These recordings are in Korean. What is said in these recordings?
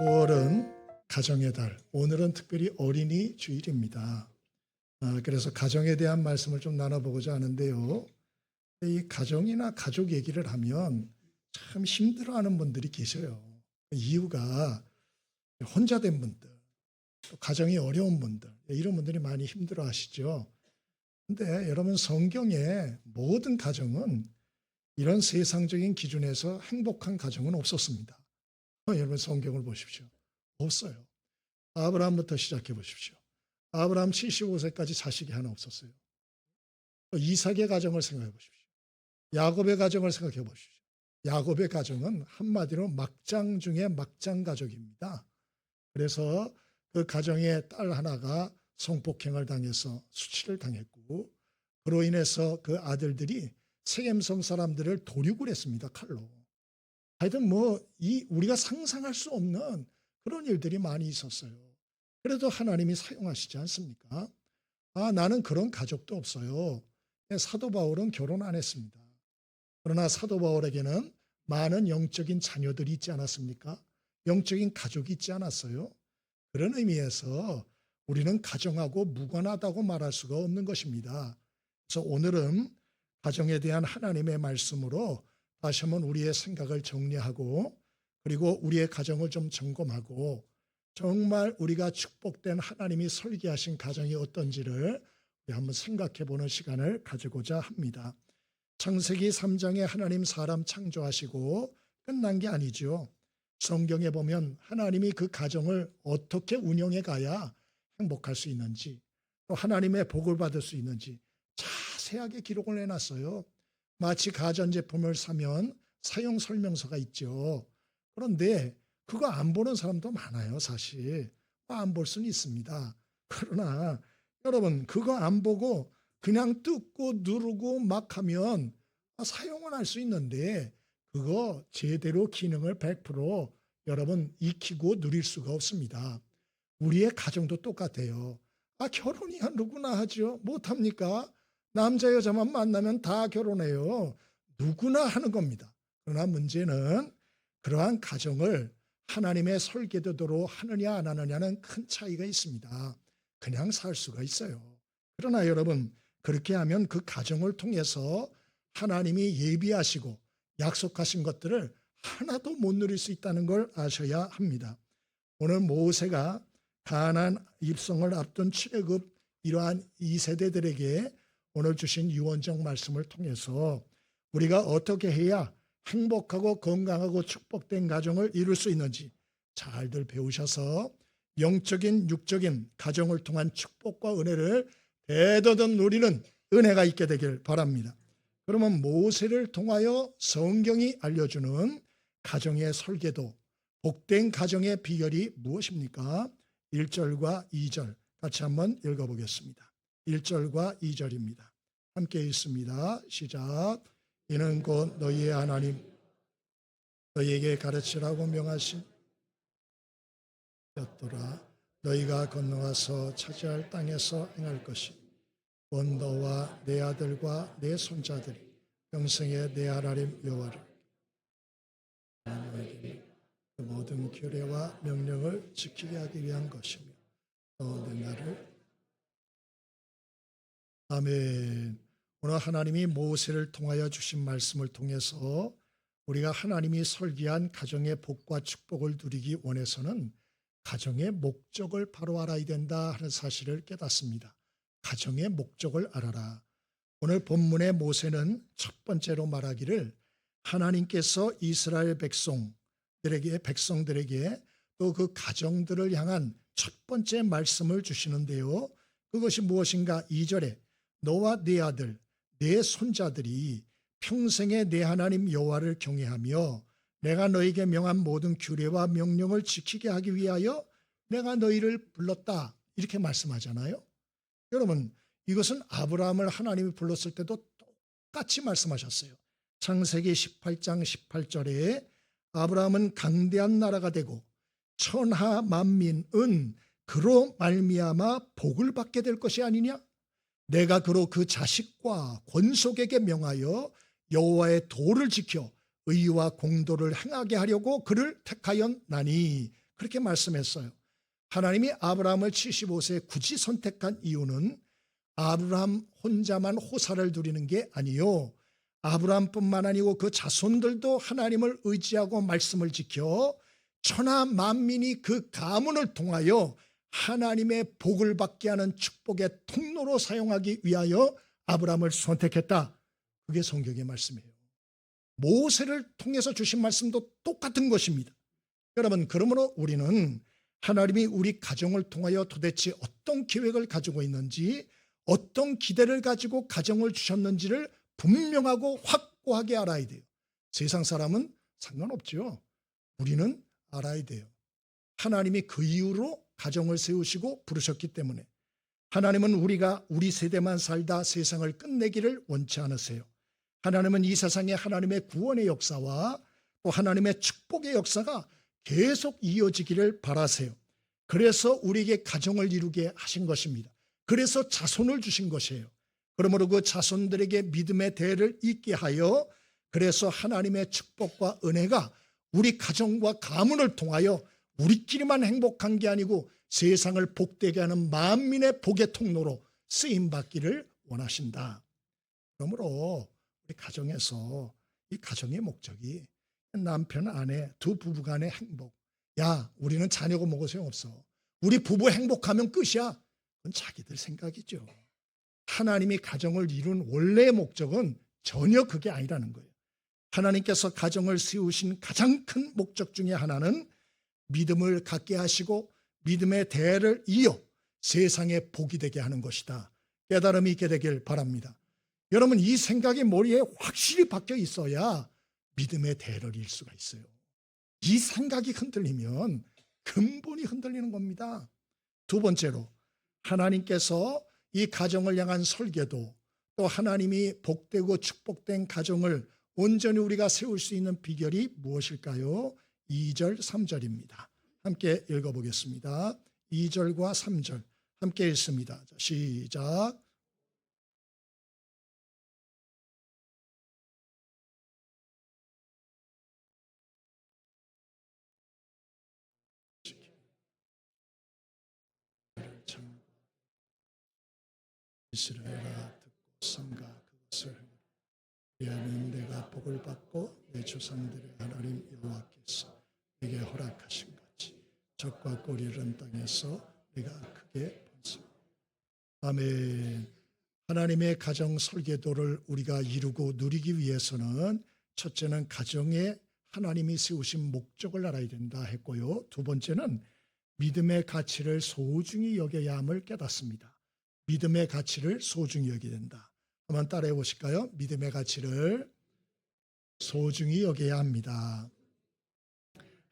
9월은 가정의 달, 오늘은 특별히 어린이 주일입니다. 그래서 가정에 대한 말씀을 좀 나눠보고자 하는데요. 이 가정이나 가족 얘기를 하면 참 힘들어하는 분들이 계셔요. 이유가 혼자 된 분들, 또 가정이 어려운 분들, 이런 분들이 많이 힘들어하시죠. 근데 여러분, 성경의 모든 가정은 이런 세상적인 기준에서 행복한 가정은 없었습니다. 여러분, 성경을 보십시오. 없어요. 아브라함부터 시작해 보십시오. 아브라함 75세까지 자식이 하나 없었어요. 또 이삭의 가정을 생각해 보십시오. 야곱의 가정을 생각해 보십시오. 야곱의 가정은 한마디로 막장 중에 막장 가족입니다. 그래서 그 가정의 딸 하나가 성폭행을 당해서 수치를 당했고, 그로 인해서 그 아들들이 세겜성 사람들을 도륙을 했습니다. 칼로. 하여튼 우리가 상상할 수 없는 그런 일들이 많이 있었어요. 그래도 하나님이 사용하시지 않습니까? 나는 그런 가족도 없어요. 사도 바울은 결혼 안 했습니다. 그러나 사도 바울에게는 많은 영적인 자녀들이 있지 않았습니까? 영적인 가족이 있지 않았어요? 그런 의미에서 우리는 가정하고 무관하다고 말할 수가 없는 것입니다. 그래서 오늘은 가정에 대한 하나님의 말씀으로 다시 한번 우리의 생각을 정리하고, 그리고 우리의 가정을 좀 점검하고, 정말 우리가 축복된 하나님이 설계하신 가정이 어떤지를 한번 생각해 보는 시간을 가지고자 합니다. 창세기 3장에 하나님 사람 창조하시고 끝난 게 아니죠. 성경에 보면 하나님이 그 가정을 어떻게 운영해 가야 행복할 수 있는지, 또 하나님의 복을 받을 수 있는지 자세하게 기록을 해놨어요. 마치 가전제품을 사면 사용 설명서가 있죠. 그런데 그거 안 보는 사람도 많아요. 사실 안 볼 수는 있습니다. 그러나 여러분, 그거 안 보고 그냥 뜯고 누르고 막 하면 사용은 할 수 있는데, 그거 제대로 기능을 100% 여러분 익히고 누릴 수가 없습니다. 우리의 가정도 똑같아요. 결혼이야 누구나 하죠. 못합니까? 남자 여자만 만나면 다 결혼해요. 누구나 하는 겁니다. 그러나 문제는 그러한 가정을 하나님의 설계대로 하느냐 안 하느냐는 큰 차이가 있습니다. 그냥 살 수가 있어요. 그러나 여러분, 그렇게 하면 그 가정을 통해서 하나님이 예비하시고 약속하신 것들을 하나도 못 누릴 수 있다는 걸 아셔야 합니다. 오늘 모세가 가나안 입성을 앞둔 출애굽 이러한 2세대들에게 오늘 주신 유언적 말씀을 통해서 우리가 어떻게 해야 행복하고 건강하고 축복된 가정을 이룰 수 있는지 잘들 배우셔서 영적인 육적인 가정을 통한 축복과 은혜를 대더듬 누리는 은혜가 있게 되길 바랍니다. 그러면 모세를 통하여 성경이 알려주는 가정의 설계도, 복된 가정의 비결이 무엇입니까? 1절과 2절 같이 한번 읽어보겠습니다. 1절과 2절입니다. 함께 읽습니다. 시작. 이는 곧 너희의 하나님 너희에게 가르치라고 명하신 였더라. 너희가 건너와서 차지할 땅에서 행할 것이 곧 너와 내 아들과 내 손자들이 평생에 내 하나님 여호와를 그 모든 규례와 명령을 지키게 하기 위한 것이며 또 내 나를 아멘. 오늘 하나님이 모세를 통하여 주신 말씀을 통해서 우리가 하나님이 설계한 가정의 복과 축복을 누리기 원해서는 가정의 목적을 바로 알아야 된다 하는 사실을 깨닫습니다. 가정의 목적을 알아라. 오늘 본문의 모세는 첫 번째로 말하기를 하나님께서 이스라엘 백성들에게 또 그 가정들을 향한 첫 번째 말씀을 주시는데요. 그것이 무엇인가? 2절에 너와 네 아들, 네 손자들이 평생에 내 하나님 여호와를 경외하며 내가 너에게 명한 모든 규례와 명령을 지키게 하기 위하여 내가 너희를 불렀다. 이렇게 말씀하잖아요. 여러분, 이것은 아브라함을 하나님이 불렀을 때도 똑같이 말씀하셨어요. 창세기 18장 18절에 아브라함은 강대한 나라가 되고 천하 만민은 그로 말미암아 복을 받게 될 것이 아니냐? 내가 그로 그 자식과 권속에게 명하여 여호와의 도를 지켜 의와 공도를 행하게 하려고 그를 택하였나니 그렇게 말씀했어요. 하나님이 아브라함을 75세에 굳이 선택한 이유는 아브라함 혼자만 호사를 누리는 게 아니요, 아브라함뿐만 아니고 그 자손들도 하나님을 의지하고 말씀을 지켜 천하 만민이 그 가문을 통하여 하나님의 복을 받게 하는 축복의 통로로 사용하기 위하여 아브라함을 선택했다. 그게 성경의 말씀이에요. 모세를 통해서 주신 말씀도 똑같은 것입니다. 여러분, 그러므로 우리는 하나님이 우리 가정을 통하여 도대체 어떤 계획을 가지고 있는지, 어떤 기대를 가지고 가정을 주셨는지를 분명하고 확고하게 알아야 돼요. 세상 사람은 상관없죠. 우리는 알아야 돼요. 하나님이 그 이유로 가정을 세우시고 부르셨기 때문에. 하나님은 우리가 우리 세대만 살다 세상을 끝내기를 원치 않으세요. 하나님은 이 세상에 하나님의 구원의 역사와 또 하나님의 축복의 역사가 계속 이어지기를 바라세요. 그래서 우리에게 가정을 이루게 하신 것입니다. 그래서 자손을 주신 것이에요. 그러므로 그 자손들에게 믿음의 대를 잇게 하여, 그래서 하나님의 축복과 은혜가 우리 가정과 가문을 통하여 우리끼리만 행복한 게 아니고 세상을 복되게 하는 만민의 복의 통로로 쓰임받기를 원하신다. 그러므로 우리 가정에서 이 가정의 목적이 남편, 아내, 두 부부 간의 행복. 야, 우리는 자녀고 뭐고 소용없어. 우리 부부 행복하면 끝이야. 그건 자기들 생각이죠. 하나님이 가정을 이룬 원래의 목적은 전혀 그게 아니라는 거예요. 하나님께서 가정을 세우신 가장 큰 목적 중에 하나는 믿음을 갖게 하시고 믿음의 대를 이어 세상에 복이 되게 하는 것이다. 깨달음이 있게 되길 바랍니다. 여러분, 이 생각이 머리에 확실히 박혀 있어야 믿음의 대를 이을 수가 있어요. 이 생각이 흔들리면 근본이 흔들리는 겁니다. 두 번째로, 하나님께서 이 가정을 향한 설계도, 또 하나님이 복되고 축복된 가정을 온전히 우리가 세울 수 있는 비결이 무엇일까요? 2절, 3절입니다. 함께 읽어보겠습니다. 2절과 3절 함께 읽습니다. 시작. 이스라엘아, 듣고 삼가 그것을 그리하면 내가 복을 받고 내 조상들의 하나님 여호와께서 내게 허락하신 같이 적과 꼴이 이른 땅에서 내가 크게 번성. 아멘. 하나님의 가정 설계도를 우리가 이루고 누리기 위해서는 첫째는 가정에 하나님이 세우신 목적을 알아야 된다 했고요. 두 번째는 믿음의 가치를 소중히 여겨야 함을 깨닫습니다. 믿음의 가치를 소중히 여겨야 된다. 한번 따라해 보실까요? 믿음의 가치를 소중히 여겨야 합니다.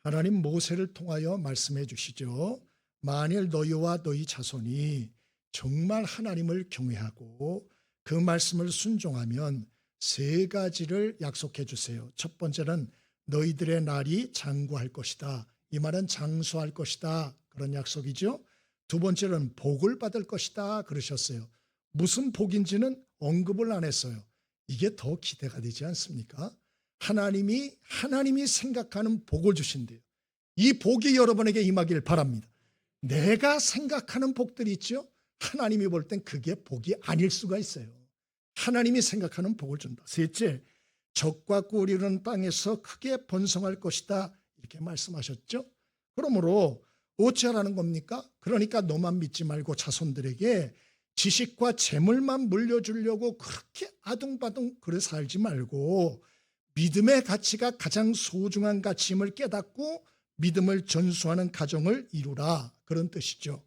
하나님 모세를 통하여 말씀해 주시죠. 만일 너희와 너희 자손이 정말 하나님을 경외하고 그 말씀을 순종하면 세 가지를 약속해 주세요. 첫 번째는 너희들의 날이 장구할 것이다. 이 말은 장수할 것이다. 그런 약속이죠. 두 번째는 복을 받을 것이다 그러셨어요. 무슨 복인지는 언급을 안 했어요. 이게 더 기대가 되지 않습니까? 하나님이 생각하는 복을 주신대요. 이 복이 여러분에게 임하길 바랍니다. 내가 생각하는 복들이 있죠. 하나님이 볼 땐 그게 복이 아닐 수가 있어요. 하나님이 생각하는 복을 준다. 셋째, 적과 꿀이 흐르는 땅에서 크게 번성할 것이다. 이렇게 말씀하셨죠. 그러므로 어찌하라는 겁니까? 그러니까 너만 믿지 말고 자손들에게 지식과 재물만 물려주려고 그렇게 아둥바둥 그래 살지 말고 믿음의 가치가 가장 소중한 가치임을 깨닫고 믿음을 전수하는 가정을 이루라. 그런 뜻이죠.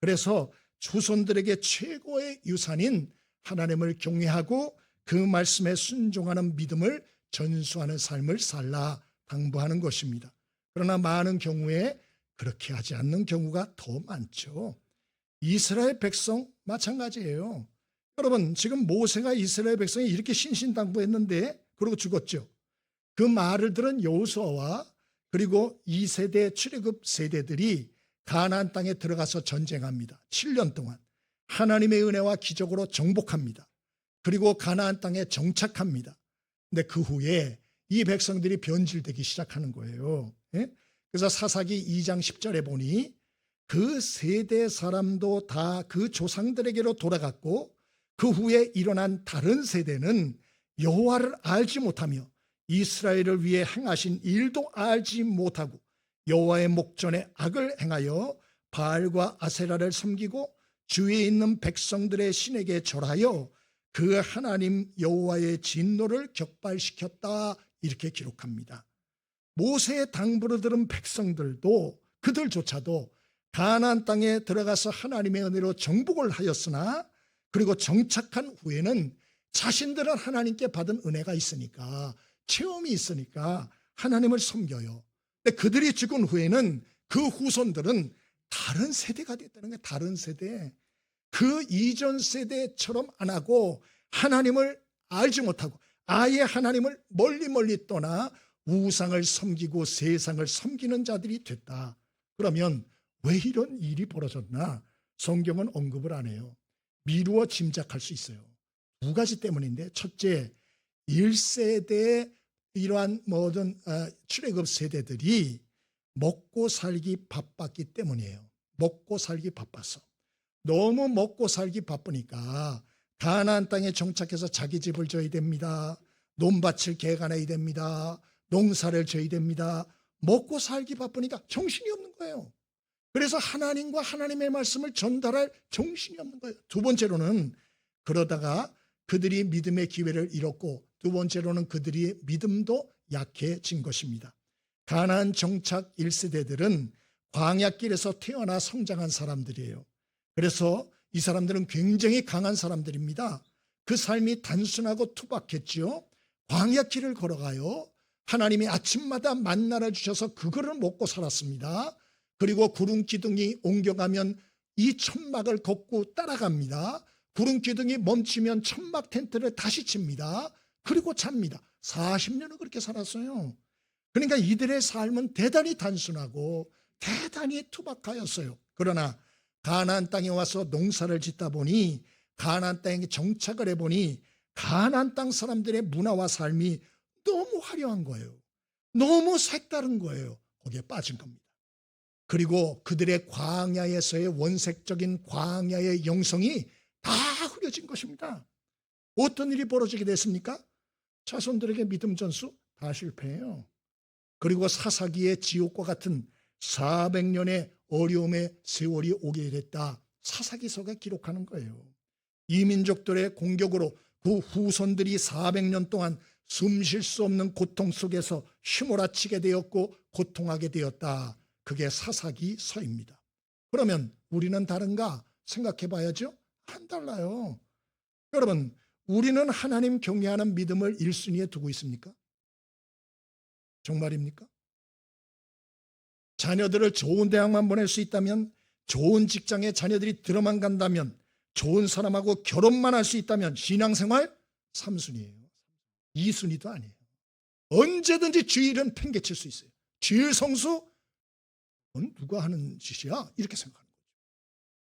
그래서 후손들에게 최고의 유산인 하나님을 경외하고 그 말씀에 순종하는 믿음을 전수하는 삶을 살라 당부하는 것입니다. 그러나 많은 경우에 그렇게 하지 않는 경우가 더 많죠. 이스라엘 백성 마찬가지예요. 여러분, 지금 모세가 이스라엘 백성이 이렇게 신신당부했는데 그러고 죽었죠. 그 말을 들은 여호수아와 그리고 2세대 출애굽 세대들이 가나안 땅에 들어가서 전쟁합니다. 7년 동안 하나님의 은혜와 기적으로 정복합니다. 그리고 가나안 땅에 정착합니다. 근데 그 후에 이 백성들이 변질되기 시작하는 거예요. 예? 그래서 사사기 2장 10절에 보니 그 세대 사람도 다 그 조상들에게로 돌아갔고 그 후에 일어난 다른 세대는 여호와를 알지 못하며 이스라엘을 위해 행하신 일도 알지 못하고 여호와의 목전에 악을 행하여 바알과 아세라를 섬기고 주위에 있는 백성들의 신에게 절하여 그 하나님 여호와의 진노를 격발시켰다, 이렇게 기록합니다. 모세의 당부를 들은 백성들도 그들조차도 가나안 땅에 들어가서 하나님의 은혜로 정복을 하였으나 그리고 정착한 후에는 자신들은 하나님께 받은 은혜가 있으니까, 체험이 있으니까 하나님을 섬겨요. 근데 그들이 죽은 후에는 그 후손들은 다른 세대가 됐다는 거예요. 다른 세대. 그 이전 세대처럼 안 하고 하나님을 알지 못하고 아예 하나님을 멀리 떠나 우상을 섬기고 세상을 섬기는 자들이 됐다. 그러면 왜 이런 일이 벌어졌나? 성경은 언급을 안 해요. 미루어 짐작할 수 있어요. 두 가지 때문인데, 첫째, 1세대의 이러한 모든 출애굽 세대들이 먹고 살기 바빴기 때문이에요. 먹고 살기 바빠서. 너무 먹고 살기 바쁘니까 가나안 땅에 정착해서 자기 집을 져야 됩니다. 논밭을 개간해야 됩니다. 농사를 져야 됩니다. 먹고 살기 바쁘니까 정신이 없는 거예요. 그래서 하나님과 하나님의 말씀을 전달할 정신이 없는 거예요. 두 번째로는 그러다가 그들이 믿음의 기회를 잃었고, 두 번째로는 그들의 믿음도 약해진 것입니다. 가나안 정착 1세대들은 광야길에서 태어나 성장한 사람들이에요. 그래서 이 사람들은 굉장히 강한 사람들입니다. 그 삶이 단순하고 투박했지요. 광야길을 걸어가요. 하나님이 아침마다 만나를 주셔서 그거를 먹고 살았습니다. 그리고 구름 기둥이 옮겨가면 이 천막을 걷고 따라갑니다. 구름 기둥이 멈추면 천막 텐트를 다시 칩니다. 그리고 잡니다. 40년을 그렇게 살았어요. 그러니까 이들의 삶은 대단히 단순하고 대단히 투박하였어요. 그러나 가나안 땅에 와서 농사를 짓다 보니, 가나안 땅에 정착을 해보니 가나안 땅 사람들의 문화와 삶이 너무 화려한 거예요. 너무 색다른 거예요. 거기에 빠진 겁니다. 그리고 그들의 광야에서의 원색적인 광야의 영성이 다 흐려진 것입니다. 어떤 일이 벌어지게 됐습니까? 자손들에게 믿음 전수 다 실패해요. 그리고 사사기의 지옥과 같은 400년의 어려움의 세월이 오게 됐다. 사사기서가 기록하는 거예요. 이 민족들의 공격으로 그 후손들이 400년 동안 숨 쉴 수 없는 고통 속에서 휘몰아치게 되었고 고통하게 되었다. 그게 사사기서입니다. 그러면 우리는 다른가 생각해 봐야죠. 안 달라요. 여러분, 우리는 하나님 경외하는 믿음을 1순위에 두고 있습니까? 정말입니까? 자녀들을 좋은 대학만 보낼 수 있다면, 좋은 직장에 자녀들이 들어만 간다면, 좋은 사람하고 결혼만 할 수 있다면 신앙생활 3순위예요. 2순위도 아니에요. 언제든지 주일은 팽개칠 수 있어요. 주일 성수? 그건 누가 하는 짓이야? 이렇게 생각하는 거죠.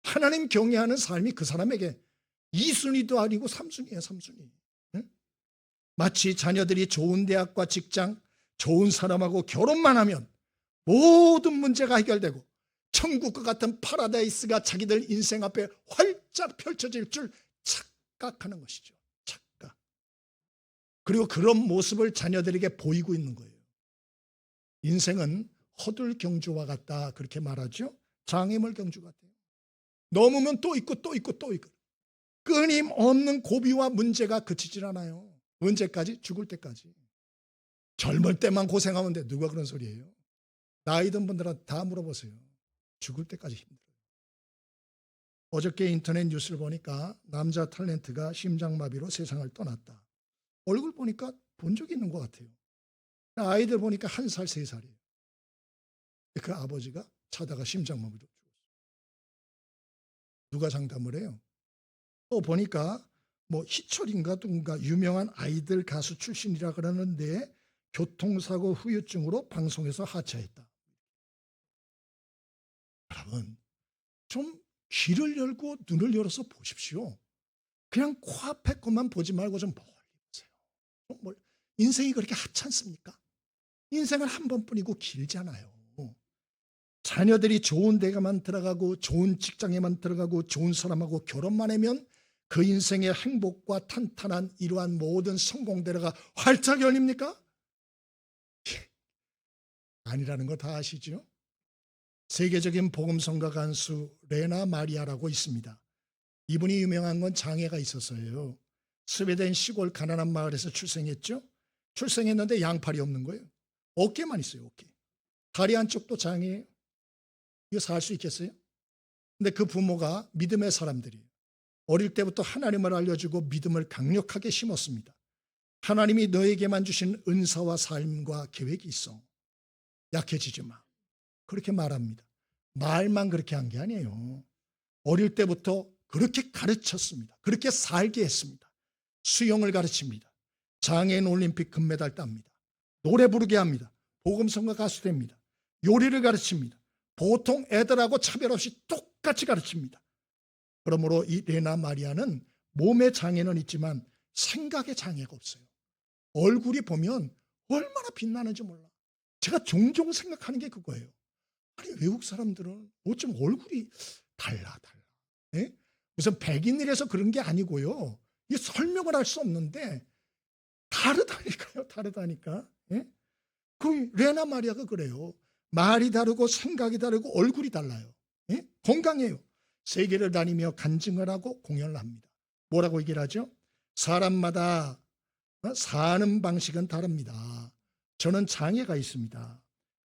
하나님 경외하는 삶이 그 사람에게 2순위도 아니고 3순위예요. 3순위. 응? 마치 자녀들이 좋은 대학과 직장, 좋은 사람하고 결혼만 하면 모든 문제가 해결되고 천국과 같은 파라다이스가 자기들 인생 앞에 활짝 펼쳐질 줄 착각하는 것이죠. 착각. 그리고 그런 모습을 자녀들에게 보이고 있는 거예요. 인생은 허들 경주와 같다, 그렇게 말하죠. 장애물 경주 같아요. 넘으면 또 있고 또 있고 또 있고, 끊임없는 고비와 문제가 그치질 않아요. 언제까지? 죽을 때까지. 젊을 때만 고생하면 돼. 누가 그런 소리예요? 나이 든 분들한테 다 물어보세요. 죽을 때까지 힘들어요. 어저께 인터넷 뉴스를 보니까 남자 탤런트가 심장마비로 세상을 떠났다. 얼굴 보니까 본 적이 있는 것 같아요. 아이들 보니까 1살, 3살이에요. 그 아버지가 자다가 심장마비로 죽었어요. 누가 장담을 해요? 또 보니까 뭐 희철인가 누군가 유명한 아이들 가수 출신이라 그러는데 교통사고 후유증으로 방송에서 하차했다. 여러분, 좀 귀를 열고 눈을 열어서 보십시오. 그냥 코앞에 것만 보지 말고 좀 멀리 보세요. 인생이 그렇게 하찮습니까? 인생은 한 번뿐이고 길잖아요. 자녀들이 좋은 데가만 들어가고 좋은 직장에만 들어가고 좋은 사람하고 결혼만 하면 그 인생의 행복과 탄탄한 이러한 모든 성공대로가 활짝 열립니까? 아니라는 거 다 아시죠? 세계적인 복음성가 간수 레나 마리아라고 있습니다. 이분이 유명한 건 장애가 있어서예요. 스웨덴 시골 가난한 마을에서 출생했죠. 출생했는데 양팔이 없는 거예요. 어깨만 있어요. 어깨. 다리 한쪽도 장애예요. 이거 살 수 있겠어요? 근데 그 부모가 믿음의 사람들이에요. 어릴 때부터 하나님을 알려주고 믿음을 강력하게 심었습니다. 하나님이 너에게만 주신 은사와 삶과 계획이 있어. 약해지지 마. 그렇게 말합니다. 말만 그렇게 한 게 아니에요. 어릴 때부터 그렇게 가르쳤습니다. 그렇게 살게 했습니다. 수영을 가르칩니다. 장애인 올림픽 금메달 땁니다. 노래 부르게 합니다. 복음성가 가수 됩니다. 요리를 가르칩니다. 보통 애들하고 차별 없이 똑같이 가르칩니다. 그러므로 이 레나 마리아는 몸의 장애는 있지만 생각의 장애가 없어요. 얼굴이 보면 얼마나 빛나는지 몰라. 제가 종종 생각하는 게 그거예요. 아니 외국 사람들은 어쩜 얼굴이 달라. 예? 무슨 백인이라서 그런 게 아니고요. 이 설명을 할 수 없는데 다르다니까요. 다르다니까. 예? 그 레나 마리아가 그래요. 말이 다르고 생각이 다르고 얼굴이 달라요. 예? 건강해요. 세계를 다니며 간증을 하고 공연을 합니다. 뭐라고 얘기를 하죠? 사람마다 사는 방식은 다릅니다. 저는 장애가 있습니다.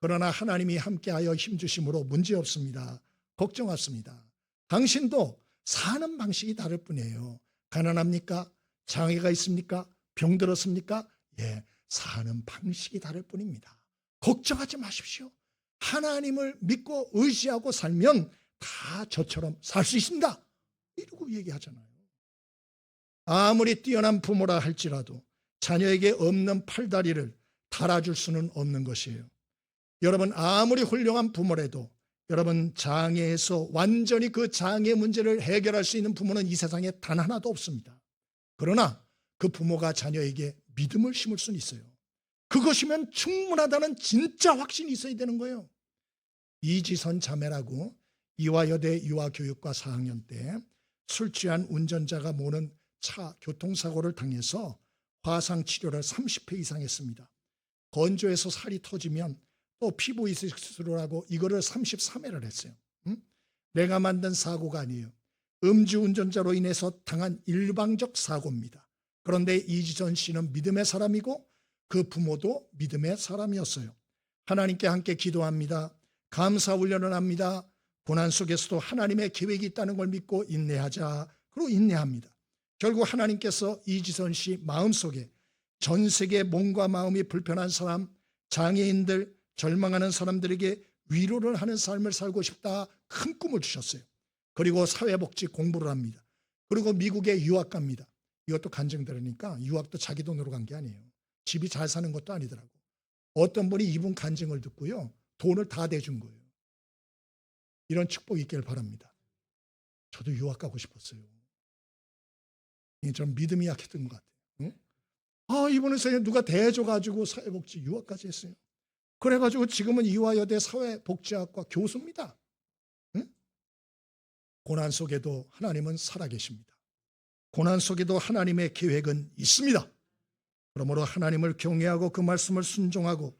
그러나 하나님이 함께하여 힘주심으로 문제없습니다. 걱정 없습니다. 당신도 사는 방식이 다를 뿐이에요. 가난합니까? 장애가 있습니까? 병들었습니까? 예, 사는 방식이 다를 뿐입니다. 걱정하지 마십시오. 하나님을 믿고 의지하고 살면 다 저처럼 살 수 있습니다. 이러고 얘기하잖아요. 아무리 뛰어난 부모라 할지라도 자녀에게 없는 팔다리를 달아줄 수는 없는 것이에요. 여러분 아무리 훌륭한 부모라도 여러분 장애에서 완전히 그 장애 문제를 해결할 수 있는 부모는 이 세상에 단 하나도 없습니다. 그러나 그 부모가 자녀에게 믿음을 심을 수는 있어요. 그것이면 충분하다는 진짜 확신이 있어야 되는 거예요. 이지선 자매라고 이화여대 유아교육과 4학년 때 술 취한 운전자가 모는 차 교통사고를 당해서 화상치료를 30회 이상 했습니다. 건조해서 살이 터지면 또 피부 이식 수술을 하고 이거를 33회를 했어요. 내가 만든 사고가 아니에요. 음주운전자로 인해서 당한 일방적 사고입니다. 그런데 이지선 씨는 믿음의 사람이고 그 부모도 믿음의 사람이었어요. 하나님께 함께 기도합니다. 감사 훈련을 합니다. 고난 속에서도 하나님의 계획이 있다는 걸 믿고 인내하자. 그리고 인내합니다. 결국 하나님께서 이지선 씨 마음속에 전 세계 몸과 마음이 불편한 사람, 장애인들, 절망하는 사람들에게 위로를 하는 삶을 살고 싶다 큰 꿈을 주셨어요. 그리고 사회복지 공부를 합니다. 그리고 미국에 유학 갑니다. 이것도 간증 들으니까 유학도 자기 돈으로 간 게 아니에요. 집이 잘 사는 것도 아니더라고. 어떤 분이 이분 간증을 듣고요. 돈을 다 대준 거예요. 이런 축복이 있기를 바랍니다. 저도 유학 가고 싶었어요. 좀 믿음이 약했던 것 같아요. 응? 이번에 누가 대줘가지고 사회복지 유학까지 했어요. 그래가지고 지금은 이화여대 사회복지학과 교수입니다. 응? 고난 속에도 하나님은 살아계십니다. 고난 속에도 하나님의 계획은 있습니다. 그러므로 하나님을 경외하고 그 말씀을 순종하고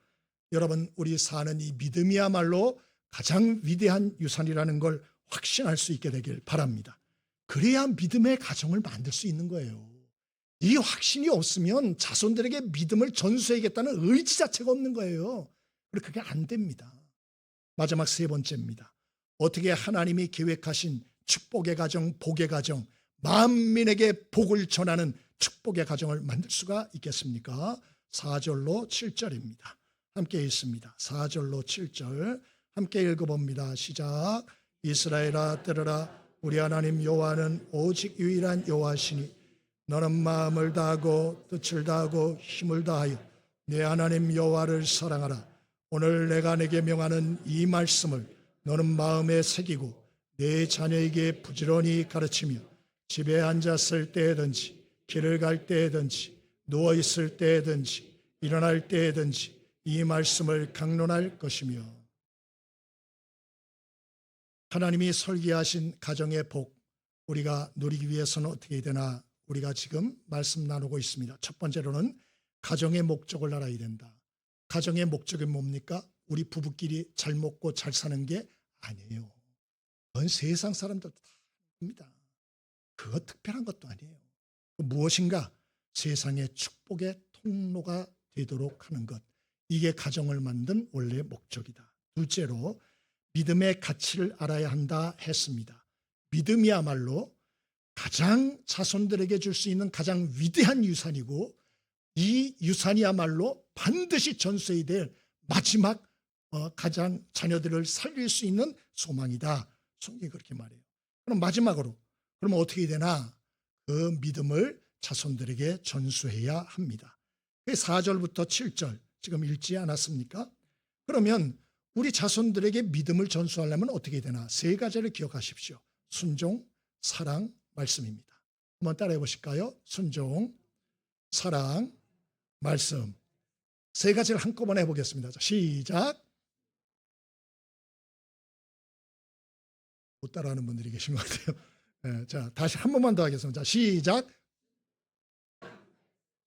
여러분 우리 사는 이 믿음이야말로 가장 위대한 유산이라는 걸 확신할 수 있게 되길 바랍니다. 그래야 믿음의 가정을 만들 수 있는 거예요. 이 확신이 없으면 자손들에게 믿음을 전수해야겠다는 의지 자체가 없는 거예요. 그리고 그게 안 됩니다. 마지막 세 번째입니다. 어떻게 하나님이 계획하신 축복의 가정, 복의 가정, 만민에게 복을 전하는 축복의 가정을 만들 수가 있겠습니까? 4절로 7절입니다. 함께 읽습니다. 4절로 7절 함께 읽어봅니다. 시작. 이스라엘아 들으라. 우리 하나님 여호와는 오직 유일한 여호와시니 너는 마음을 다하고 뜻을 다하고 힘을 다하여 내 하나님 여호와를 사랑하라. 오늘 내가 내게 명하는 이 말씀을 너는 마음에 새기고 내 자녀에게 부지런히 가르치며 집에 앉았을 때든지 길을 갈 때든지 누워있을 때든지 일어날 때든지 이 말씀을 강론할 것이며 하나님이 설계하신 가정의 복, 우리가 누리기 위해서는 어떻게 해야 되나, 우리가 지금 말씀 나누고 있습니다. 첫 번째로는 가정의 목적을 알아야 된다. 가정의 목적이 뭡니까? 우리 부부끼리 잘 먹고 잘 사는 게 아니에요. 그건 세상 사람들도 다 합니다. 그거 특별한 것도 아니에요. 무엇인가 세상의 축복의 통로가 되도록 하는 것, 이게 가정을 만든 원래의 목적이다. 둘째로 믿음의 가치를 알아야 한다 했습니다. 믿음이야말로 가장 자손들에게 줄 수 있는 가장 위대한 유산이고, 이 유산이야말로 반드시 전수해야 될 마지막 가장 자녀들을 살릴 수 있는 소망이다. 성경이 그렇게 말해요. 그럼 마지막으로 그러면 어떻게 되나? 그 믿음을 자손들에게 전수해야 합니다. 4절부터 7절 지금 읽지 않았습니까? 그러면 우리 자손들에게 믿음을 전수하려면 어떻게 되나? 세 가지를 기억하십시오. 순종, 사랑, 말씀입니다. 한번 따라해 보실까요? 순종, 사랑, 말씀. 세 가지를 한꺼번에 해보겠습니다. 자, 시작. 못 따라하는 분들이 계신 것 같아요. 네, 자, 다시 한 번만 더 하겠습니다. 자, 시작.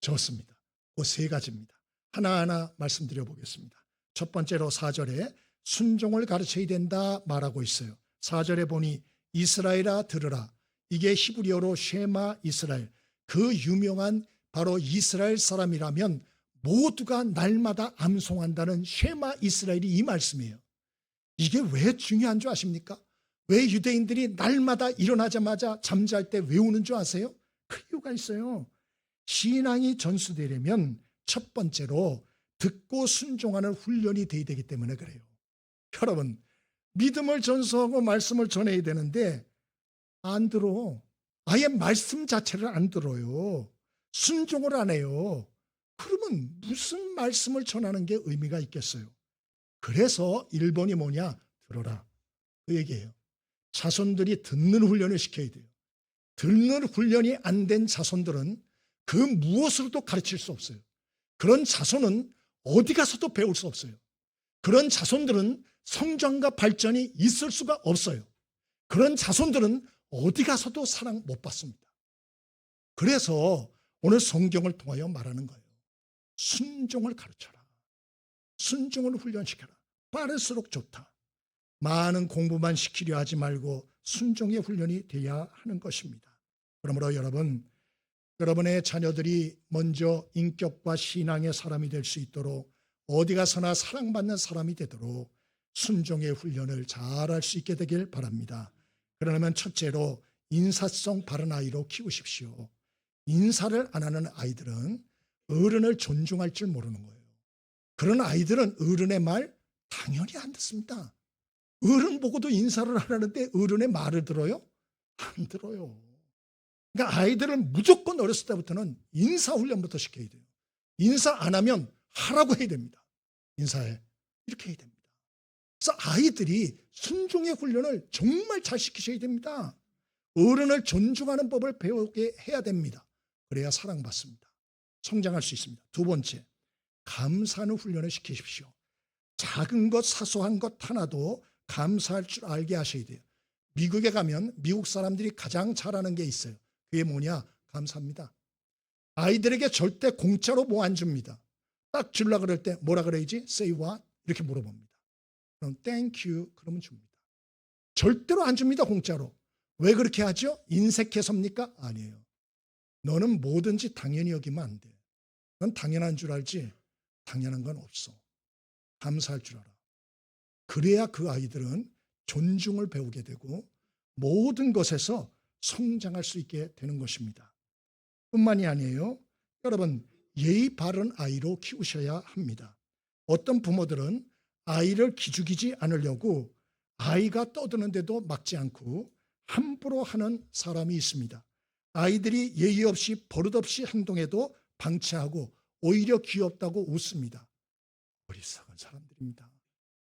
좋습니다. 그 세 가지입니다. 하나하나 말씀드려 보겠습니다. 첫 번째로 4절에 순종을 가르쳐야 된다 말하고 있어요. 4절에 보니 이스라엘아 들으라. 이게 히브리어로 쉐마 이스라엘. 그 유명한 바로 이스라엘 사람이라면 모두가 날마다 암송한다는 쉐마 이스라엘이 이 말씀이에요. 이게 왜 중요한 줄 아십니까? 왜 유대인들이 날마다 일어나자마자 잠잘 때 외우는 줄 아세요? 그 이유가 있어요. 신앙이 전수되려면 첫 번째로 듣고 순종하는 훈련이 돼야 되기 때문에 그래요. 여러분, 믿음을 전수하고 말씀을 전해야 되는데 안 들어. 아예 말씀 자체를 안 들어요. 순종을 안 해요. 그러면 무슨 말씀을 전하는 게 의미가 있겠어요? 그래서 1번이 뭐냐? 들어라. 그 얘기예요. 자손들이 듣는 훈련을 시켜야 돼요. 듣는 훈련이 안 된 자손들은 그 무엇으로도 가르칠 수 없어요. 그런 자손은 어디 가서도 배울 수 없어요. 그런 자손들은 성장과 발전이 있을 수가 없어요. 그런 자손들은 어디 가서도 사랑 못 받습니다. 그래서 오늘 성경을 통하여 말하는 거예요. 순종을 가르쳐라. 순종을 훈련시켜라. 빠를수록 좋다. 많은 공부만 시키려 하지 말고 순종의 훈련이 돼야 하는 것입니다. 그러므로 여러분의 자녀들이 먼저 인격과 신앙의 사람이 될 수 있도록 어디 가서나 사랑받는 사람이 되도록 순종의 훈련을 잘할 수 있게 되길 바랍니다. 그러려면 첫째로 인사성 바른 아이로 키우십시오. 인사를 안 하는 아이들은 어른을 존중할 줄 모르는 거예요. 그런 아이들은 어른의 말 당연히 안 듣습니다. 어른 보고도 인사를 하라는데 어른의 말을 들어요? 안 들어요. 그러니까 아이들을 무조건 어렸을 때부터는 인사훈련부터 시켜야 돼요. 인사 안 하면 하라고 해야 됩니다. 인사해. 이렇게 해야 됩니다. 그래서 아이들이 순종의 훈련을 정말 잘 시키셔야 됩니다. 어른을 존중하는 법을 배우게 해야 됩니다. 그래야 사랑받습니다. 성장할 수 있습니다. 두 번째, 감사하는 훈련을 시키십시오. 작은 것, 사소한 것 하나도 감사할 줄 알게 하셔야 돼요. 미국에 가면 미국 사람들이 가장 잘하는 게 있어요. 그게 뭐냐? 감사합니다. 아이들에게 절대 공짜로 뭐 안 줍니다. 딱 주려고 그럴 때 뭐라 그래야지? Say what? 이렇게 물어봅니다. 그럼 thank you 그러면 줍니다. 절대로 안 줍니다. 공짜로. 왜 그렇게 하죠? 인색해서입니까? 아니에요. 너는 뭐든지 당연히 여기면 안 돼. 넌 당연한 줄 알지? 당연한 건 없어. 감사할 줄 알아. 그래야 그 아이들은 존중을 배우게 되고 모든 것에서 성장할 수 있게 되는 것입니다. 뿐만이 아니에요. 여러분, 예의 바른 아이로 키우셔야 합니다. 어떤 부모들은 아이를 기죽이지 않으려고 아이가 떠드는데도 막지 않고 함부로 하는 사람이 있습니다. 아이들이 예의 없이 버릇없이 행동해도 방치하고 오히려 귀엽다고 웃습니다. 어리석은 사람들입니다.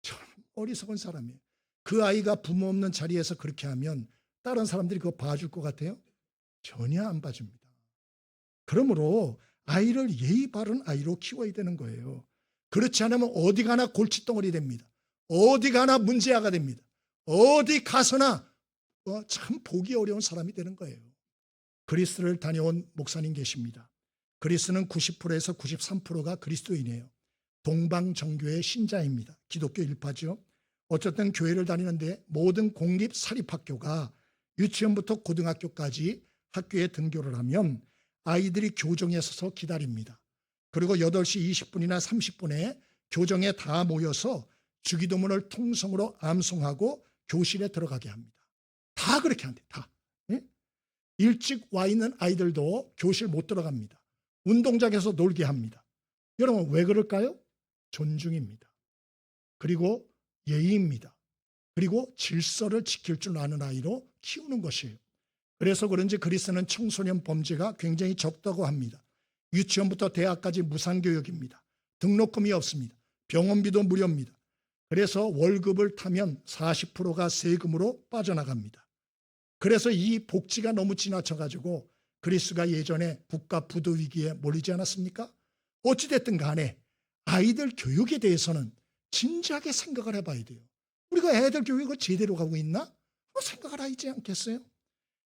참 어리석은 사람이에요. 그 아이가 부모 없는 자리에서 그렇게 하면 다른 사람들이 그거 봐줄 것 같아요? 전혀 안 봐줍니다. 그러므로 아이를 예의 바른 아이로 키워야 되는 거예요. 그렇지 않으면 어디 가나 골칫덩어리 됩니다. 어디 가나 문제아가 됩니다. 어디 가서나 참 보기 어려운 사람이 되는 거예요. 그리스를 다녀온 목사님 계십니다. 그리스는 90%에서 93%가 그리스도인이에요. 동방정교의 신자입니다. 기독교 일파죠. 어쨌든 교회를 다니는데 모든 공립 사립학교가 유치원부터 고등학교까지 학교에 등교를 하면 아이들이 교정에 서서 기다립니다. 그리고 8시 20분이나 30분에 교정에 다 모여서 주기도문을 통성으로 암송하고 교실에 들어가게 합니다. 다 그렇게 한대, 다. 예? 일찍 와 있는 아이들도 교실 못 들어갑니다. 운동장에서 놀게 합니다. 여러분 왜 그럴까요? 존중입니다. 그리고 예의입니다. 그리고 질서를 지킬 줄 아는 아이로 키우는 것이에요. 그래서 그런지 그리스는 청소년 범죄가 굉장히 적다고 합니다. 유치원부터 대학까지 무상교육입니다. 등록금이 없습니다. 병원비도 무료입니다. 그래서 월급을 타면 40%가 세금으로 빠져나갑니다. 그래서 이 복지가 너무 지나쳐가지고 그리스가 예전에 국가 부도 위기에 몰리지 않았습니까? 어찌됐든 간에 아이들 교육에 대해서는 진지하게 생각을 해봐야 돼요. 우리가 애들 교육을 제대로 가고 있나? 생각을 하지 않겠어요?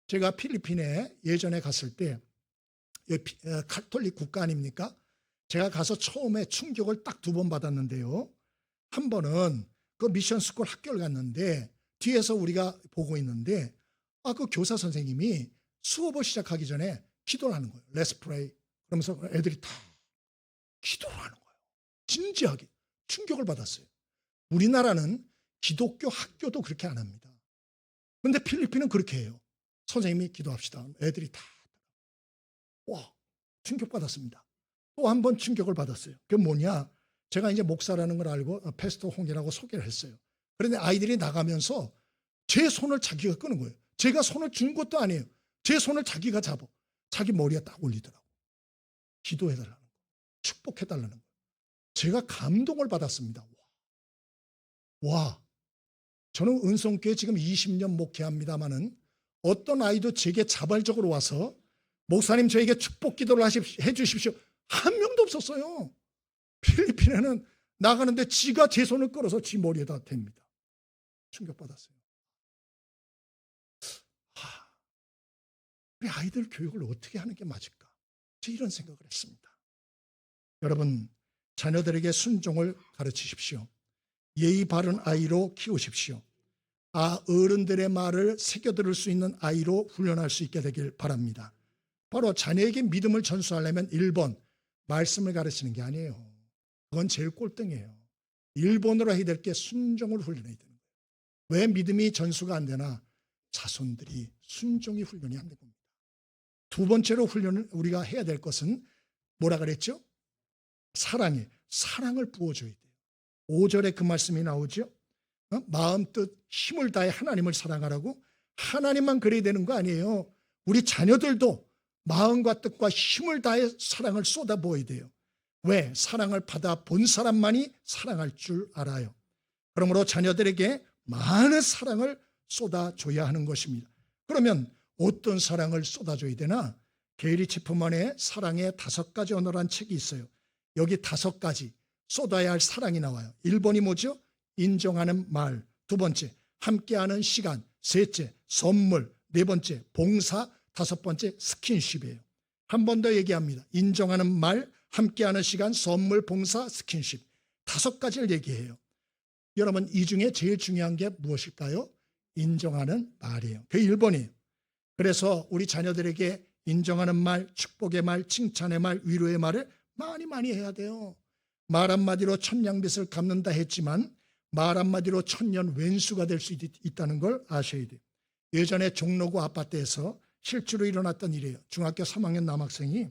제가 필리핀에 예전에 갔을 때 카톨릭 국가 아닙니까? 제가 가서 처음에 충격을 딱 2번 받았는데요. 한 번은 그 미션 스쿨 학교를 갔는데 뒤에서 우리가 보고 있는데 그 교사 선생님이 수업을 시작하기 전에 기도를 하는 거예요. Let's pray. 그러면서 애들이 다 기도를 하는 거예요. 진지하게. 충격을 받았어요. 우리나라는 기독교 학교도 그렇게 안 합니다. 그런데 필리핀은 그렇게 해요. 선생님이 기도합시다. 애들이 다. 와, 충격받았습니다. 또 한 번 충격을 받았어요. 그게 뭐냐? 제가 이제 목사라는 걸 알고 패스터 홍이라고 소개를 했어요. 그런데 아이들이 나가면서 제 손을 자기가 끄는 거예요. 제가 손을 준 것도 아니에요. 제 손을 자기가 잡아. 자기 머리에 딱 올리더라고. 기도해달라는 거. 축복해달라는 거. 제가 감동을 받았습니다. 와, 저는 은성교회 지금 20년 목회합니다마는 어떤 아이도 제게 자발적으로 와서 목사님 저에게 축복 기도를 해주십시오. 한 명도 없었어요. 필리핀에는 나가는데 지가 제 손을 끌어서 지 머리에다 댑니다. 충격받았어요. 우리 아이들 교육을 어떻게 하는 게 맞을까? 이런 생각을 했습니다. 여러분, 자녀들에게 순종을 가르치십시오. 예의 바른 아이로 키우십시오. 어른들의 말을 새겨들을 수 있는 아이로 훈련할 수 있게 되길 바랍니다. 바로 자녀에게 믿음을 전수하려면 1번, 말씀을 가르치는 게 아니에요. 그건 제일 꼴등이에요. 1번으로 해야 될 게 순종을 훈련해야 되는 거예요. 왜 믿음이 전수가 안 되나? 자손들이 순종이 훈련이 안 된 겁니다. 2번째로 훈련을 우리가 해야 될 것은 뭐라 그랬죠? 사랑을 부어줘야 돼요. 5절에 그 말씀이 나오죠. 마음, 뜻, 힘을 다해 하나님을 사랑하라고. 하나님만 그래야 되는 거 아니에요. 우리 자녀들도 마음과 뜻과 힘을 다해 사랑을 쏟아부어야 돼요. 왜? 사랑을 받아 본 사람만이 사랑할 줄 알아요. 그러므로 자녀들에게 많은 사랑을 쏟아줘야 하는 것입니다. 그러면 어떤 사랑을 쏟아줘야 되나? 게리 체프만의 사랑의 5가지 언어라는 책이 있어요. 여기 5가지 쏟아야 할 사랑이 나와요. 1번이 뭐죠? 인정하는 말. 2번째, 함께하는 시간. 3째, 선물. 4번째, 봉사. 5번째, 스킨십이에요. 한 번 더 얘기합니다. 인정하는 말, 함께하는 시간, 선물, 봉사, 스킨십. 5가지를 얘기해요. 여러분, 이 중에 제일 중요한 게 무엇일까요? 인정하는 말이에요. 그게 1번이에요. 그래서 우리 자녀들에게 인정하는 말, 축복의 말, 칭찬의 말, 위로의 말을 많이 해야 돼요. 말 한마디로 천냥빚을 갚는다 했지만 말 한마디로 천년 왼수가 될 수 있다는 걸 아셔야 돼요. 예전에 종로구 아파트에서 실제로 일어났던 일이에요. 중학교 3학년 남학생이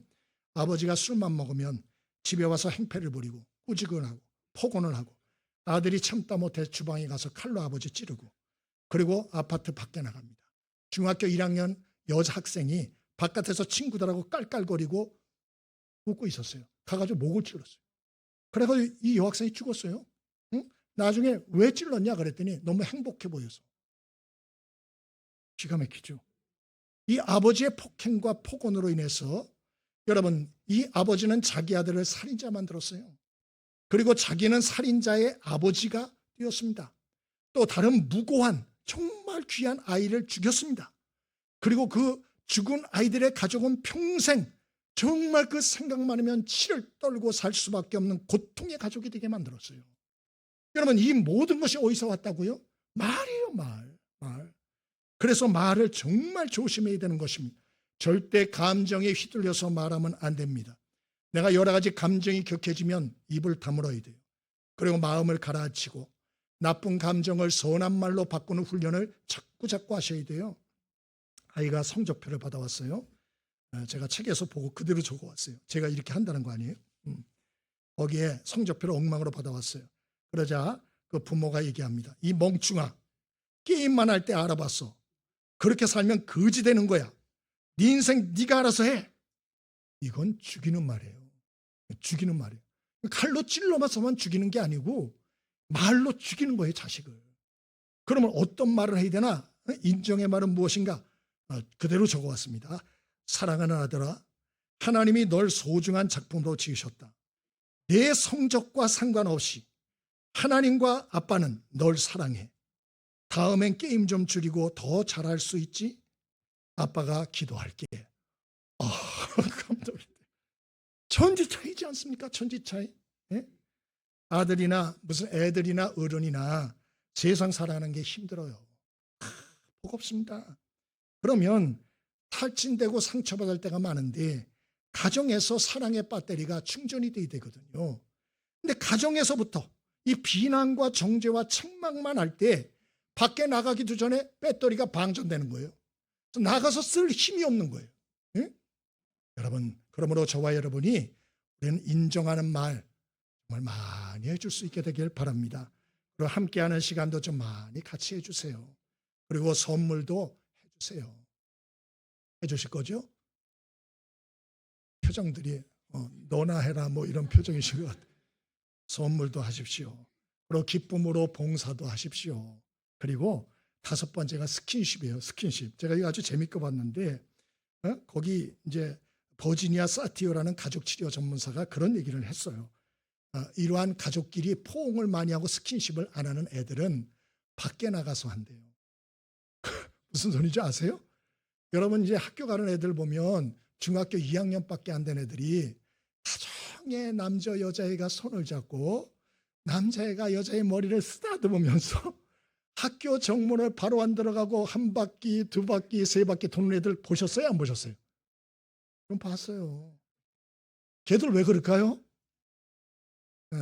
아버지가 술만 먹으면 집에 와서 행패를 부리고 꾸짖을 하고 폭언을 하고 아들이 참다 못해 주방에 가서 칼로 아버지 찌르고 그리고 아파트 밖에 나갑니다. 중학교 1학년 여자 학생이 바깥에서 친구들하고 깔깔거리고 웃고 있었어요. 가가지고 목을 찔렀어요. 그래가지고 이 여학생이 죽었어요. 응? 나중에 왜 찔렀냐 그랬더니 너무 행복해 보여서. 기가 막히죠. 이 아버지의 폭행과 폭언으로 인해서 여러분, 이 아버지는 자기 아들을 살인자 만들었어요. 그리고 자기는 살인자의 아버지가 되었습니다. 또 다른 무고한 정말 귀한 아이를 죽였습니다. 그리고 그 죽은 아이들의 가족은 평생 정말 그 생각만 하면 치를 떨고 살 수밖에 없는 고통의 가족이 되게 만들었어요. 여러분, 이 모든 것이 어디서 왔다고요? 말이에요, 말. 그래서 말을 정말 조심해야 되는 것입니다. 절대 감정에 휘둘려서 말하면 안 됩니다. 내가 여러 가지 감정이 격해지면 입을 다물어야 돼요. 그리고 마음을 가라앉히고 나쁜 감정을 선한 말로 바꾸는 훈련을 자꾸 하셔야 돼요. 아이가 성적표를 받아왔어요. 제가 책에서 보고 그대로 적어왔어요. 제가 이렇게 한다는 거 아니에요? 거기에 성적표를 엉망으로 받아왔어요. 그러자 그 부모가 얘기합니다. 이 멍충아, 게임만 할 때 알아봤어. 그렇게 살면 거지 되는 거야. 네 인생 네가 알아서 해. 이건 죽이는 말이에요. 죽이는 말이에요. 칼로 찔러서만 죽이는 게 아니고 말로 죽이는 거예요, 자식을. 그러면 어떤 말을 해야 되나? 인정의 말은 무엇인가? 그대로 적어왔습니다. 사랑하는 아들아, 하나님이 널 소중한 작품으로 지으셨다. 내 성적과 상관없이 하나님과 아빠는 널 사랑해. 다음엔 게임 좀 줄이고 더 잘할 수 있지? 아빠가 기도할게. 감동이. 천지차이지 않습니까? 천지차이. 예? 아들이나 무슨 애들이나 어른이나 세상 살아가는 게 힘들어요. 버겁습니다. 그러면 탈진되고 상처받을 때가 많은데 가정에서 사랑의 배터리가 충전이 돼야 되거든요. 근데 가정에서부터 이 비난과 정죄와 책망만 할 때 밖에 나가기도 전에 배터리가 방전되는 거예요. 나가서 쓸 힘이 없는 거예요. 예? 여러분, 그러므로 저와 여러분이 우리는 인정하는 말 정말 많이 해줄 수 있게 되길 바랍니다. 그리고 함께하는 시간도 좀 많이 같이 해주세요. 그리고 선물도 해주세요. 해주실 거죠? 표정들이 너나 해라 뭐 이런 표정이신 것 같아요. 선물도 하십시오. 그리고 기쁨으로 봉사도 하십시오. 그리고 5번째가 스킨십이에요. 스킨십. 제가 이거 아주 재밌게 봤는데 거기 이제 버지니아 사티오라는 가족치료 전문사가 그런 얘기를 했어요. 이러한 가족끼리 포옹을 많이 하고 스킨십을 안 하는 애들은 밖에 나가서 한대요. 무슨 소리인지 아세요? 여러분, 이제 학교 가는 애들 보면 중학교 2학년밖에 안 된 애들이 다정해 남자 여자애가 손을 잡고 남자애가 여자의 머리를 쓰다듬으면서 학교 정문을 바로 안 들어가고 한 바퀴, 두 바퀴, 세 바퀴 도는 애들 보셨어요? 안 보셨어요? 그럼 봤어요. 걔들 왜 그럴까요? 네.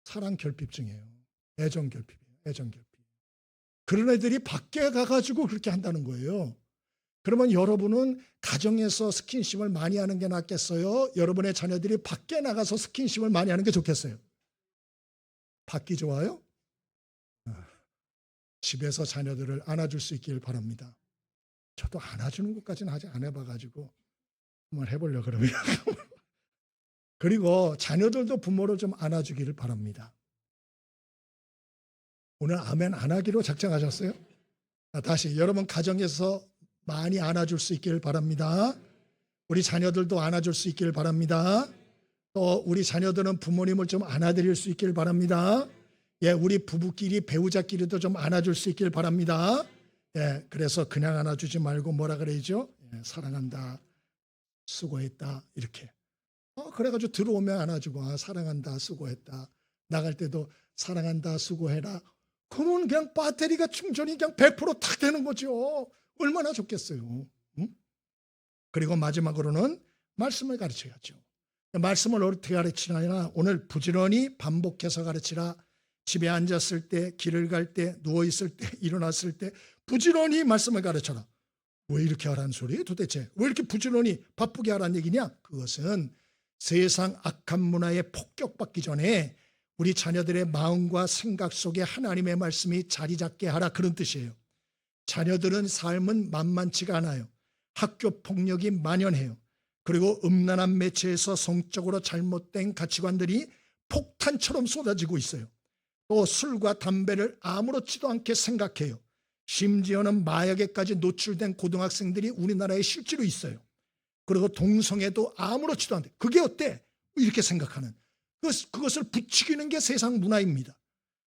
사랑 결핍증이에요. 애정 결핍이에요. 애정 결핍. 그런 애들이 밖에 가가지고 그렇게 한다는 거예요. 그러면 여러분은 가정에서 스킨십을 많이 하는 게 낫겠어요? 여러분의 자녀들이 밖에 나가서 스킨십을 많이 하는 게 좋겠어요? 밖이 좋아요? 집에서 자녀들을 안아줄 수 있길 바랍니다. 저도 안아주는 것까지는 아직 안 해봐가지고 한번 해보려고 그러면. 그리고 자녀들도 부모를 좀 안아주기를 바랍니다. 오늘 아멘 안 하기로 작정하셨어요? 다시 여러분 가정에서 많이 안아줄 수 있기를 바랍니다. 우리 자녀들도 안아줄 수 있기를 바랍니다. 또 우리 자녀들은 부모님을 좀 안아드릴 수 있기를 바랍니다. 예, 우리 부부끼리 배우자끼리도 좀 안아줄 수 있기를 바랍니다. 예, 그래서 그냥 안아주지 말고 뭐라 그래야죠? 예, 사랑한다, 수고했다 이렇게. 그래가지고 들어오면 안아주고 사랑한다, 수고했다. 나갈 때도 사랑한다, 수고해라. 그러면 그냥 배터리가 충전이 그냥 100%탁 되는 거죠. 얼마나 좋겠어요. 응? 그리고 마지막으로는 말씀을 가르쳐야죠. 말씀을 어떻게 가르치느냐? 오늘 부지런히 반복해서 가르치라. 집에 앉았을 때, 길을 갈 때, 누워있을 때, 일어났을 때 부지런히 말씀을 가르쳐라. 왜 이렇게 하라는 소리예요 도대체? 왜 이렇게 부지런히 바쁘게 하라는 얘기냐? 그것은 세상 악한 문화에 폭격받기 전에 우리 자녀들의 마음과 생각 속에 하나님의 말씀이 자리 잡게 하라, 그런 뜻이에요. 자녀들은 삶은 만만치가 않아요. 학교 폭력이 만연해요. 그리고 음란한 매체에서 성적으로 잘못된 가치관들이 폭탄처럼 쏟아지고 있어요. 또 술과 담배를 아무렇지도 않게 생각해요. 심지어는 마약에까지 노출된 고등학생들이 우리나라에 실제로 있어요. 그리고 동성애도 아무렇지도 않대. 그게 어때? 이렇게 생각하는. 그것을 부추기는 게 세상 문화입니다.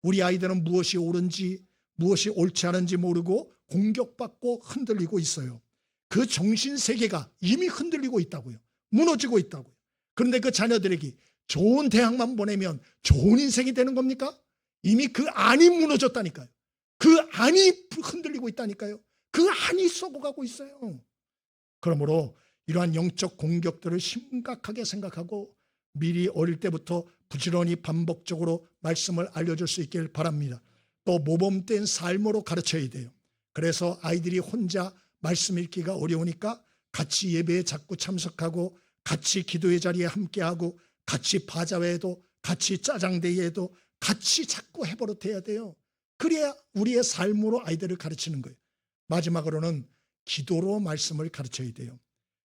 우리 아이들은 무엇이 옳은지 무엇이 옳지 않은지 모르고 공격받고 흔들리고 있어요. 그 정신세계가 이미 흔들리고 있다고요. 무너지고 있다고요. 그런데 그 자녀들에게 좋은 대학만 보내면 좋은 인생이 되는 겁니까? 이미 그 안이 무너졌다니까요. 그 안이 흔들리고 있다니까요. 그 안이 썩어가고 있어요. 그러므로 이러한 영적 공격들을 심각하게 생각하고 미리 어릴 때부터 부지런히 반복적으로 말씀을 알려줄 수 있길 바랍니다. 또 모범된 삶으로 가르쳐야 돼요. 그래서 아이들이 혼자 말씀 읽기가 어려우니까 같이 예배에 자꾸 참석하고 같이 기도의 자리에 함께하고 같이 바자회에도 같이 짜장대회에도 같이 자꾸 해버릇해야 돼요. 그래야 우리의 삶으로 아이들을 가르치는 거예요. 마지막으로는 기도로 말씀을 가르쳐야 돼요.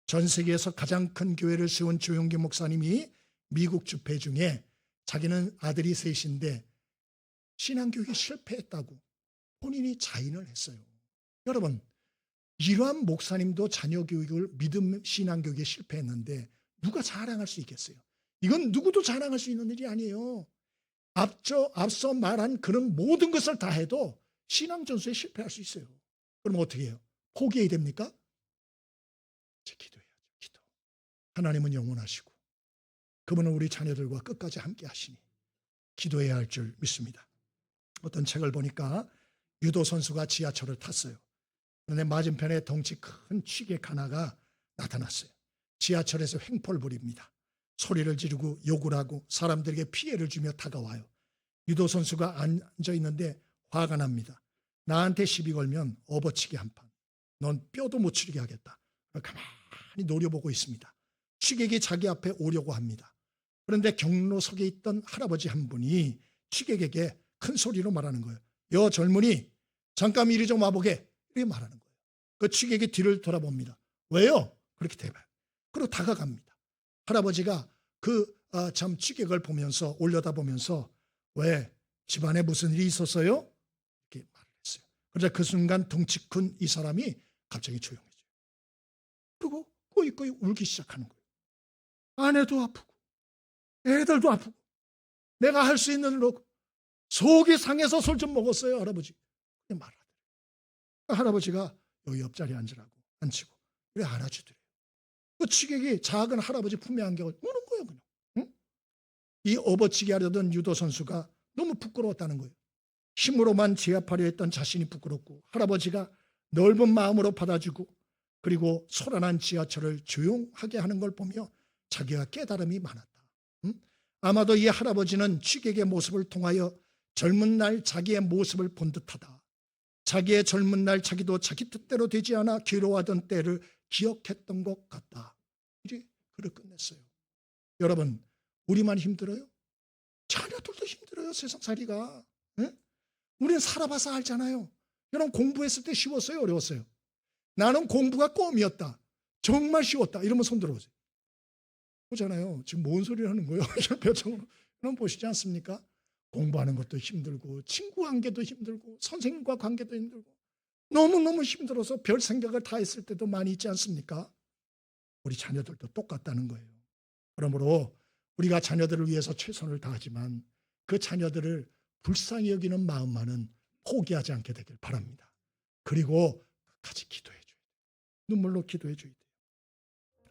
전 세계에서 가장 큰 교회를 세운 조용기 목사님이 미국 집회 중에 자기는 아들이 셋인데 신앙교육에 실패했다고 본인이 자인을 했어요. 여러분, 이러한 목사님도 자녀 교육을 믿음 신앙교육에 실패했는데 누가 자랑할 수 있겠어요? 이건 누구도 자랑할 수 있는 일이 아니에요. 앞서 말한 그런 모든 것을 다 해도 신앙 전수에 실패할 수 있어요. 그럼 어떻게 해요? 포기해야 됩니까? 기도해야죠. 기도. 하나님은 영원하시고 그분은 우리 자녀들과 끝까지 함께 하시니 기도해야 할 줄 믿습니다. 어떤 책을 보니까 유도 선수가 지하철을 탔어요. 그런데 맞은편에 덩치 큰 취객 하나가 나타났어요. 지하철에서 횡포를 부립니다. 소리를 지르고 욕을 하고 사람들에게 피해를 주며 다가와요. 유도 선수가 앉아 있는데 화가 납니다. 나한테 시비 걸면 업어치기 한 판. 넌 뼈도 못 추리게 하겠다. 가만히 노려보고 있습니다. 취객이 자기 앞에 오려고 합니다. 그런데 경로석에 있던 할아버지 한 분이 취객에게 큰 소리로 말하는 거예요. 여 젊은이 잠깐 이리 좀 와보게. 이렇게 말하는 거예요. 그 취객이 뒤를 돌아봅니다. 왜요? 그렇게 대봐요. 그리고 다가갑니다. 할아버지가 그 참 취객을 보면서 올려다보면서 왜 집안에 무슨 일이 있었어요? 이렇게 말을 했어요. 그러자 그 순간 덩치 큰 이 사람이 갑자기 조용해져요. 그리고 꾸이꾸이 울기 시작하는 거예요. 아내도 아프고 애들도 아프고 내가 할 수 있는 일로 속이 상해서 술 좀 먹었어요. 할아버지. 그냥 말하더래요. 할아버지가 여기 옆자리에 앉으라고 앉히고 그래 안아주더래요. 그 취객이 작은 할아버지 품에 안겨서 우는 거예요. 그냥. 응? 이 업어치기 하려던 유도 선수가 너무 부끄러웠다는 거예요. 힘으로만 제압하려 했던 자신이 부끄럽고 할아버지가 넓은 마음으로 받아주고 그리고 소란한 지하철을 조용하게 하는 걸 보며 자기가 깨달음이 많았다. 응? 아마도 이 할아버지는 취객의 모습을 통하여 젊은 날 자기의 모습을 본 듯하다. 자기의 젊은 날 자기도 자기 뜻대로 되지 않아 괴로워하던 때를 기억했던 것 같다. 이제 글을 끝냈어요. 여러분, 우리만 힘들어요? 자녀들도 힘들어요. 세상살이가. 응? 우리는 살아봐서 알잖아요. 여러분 공부했을 때 쉬웠어요? 어려웠어요? 나는 공부가 꿈이었다. 정말 쉬웠다. 이러면 손 들어보세요. 보잖아요. 지금 뭔 소리를 하는 거예요? 표정으로. 그럼 보시지 않습니까? 공부하는 것도 힘들고 친구 관계도 힘들고 선생님과 관계도 힘들고 너무너무 힘들어서 별 생각을 다 했을 때도 많이 있지 않습니까? 우리 자녀들도 똑같다는 거예요. 그러므로 우리가 자녀들을 위해서 최선을 다하지만 그 자녀들을 불쌍히 여기는 마음만은 포기하지 않게 되길 바랍니다. 그리고 같이 기도해 줘야 돼요. 눈물로 기도해 줘야 돼요.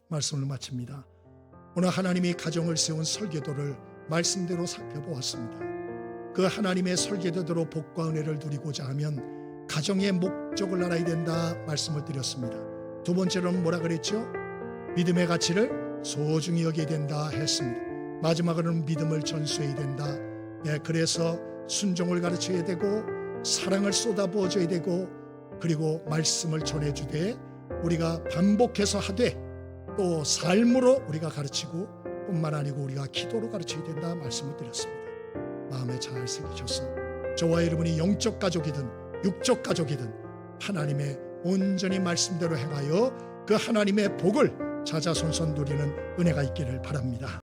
말씀을 마칩니다. 오늘 하나님이 가정을 세운 설계도를 말씀대로 살펴보았습니다. 그 하나님의 설계도대로 복과 은혜를 누리고자 하면 가정의 목적을 알아야 된다 말씀을 드렸습니다. 두 번째로는 뭐라 그랬죠? 믿음의 가치를 소중히 여겨야 된다 했습니다. 마지막으로는 믿음을 전수해야 된다. 그래서 순종을 가르쳐야 되고 사랑을 쏟아부어줘야 되고 그리고 말씀을 전해주되 우리가 반복해서 하되 또 삶으로 우리가 가르치고 뿐만 아니고 우리가 기도로 가르쳐야 된다 말씀을 드렸습니다. 마음에 잘 새기셔서 저와 여러분이 영적 가족이든 육적 가족이든 하나님의 온전히 말씀대로 행하여 그 하나님의 복을 자자손손 누리는 은혜가 있기를 바랍니다.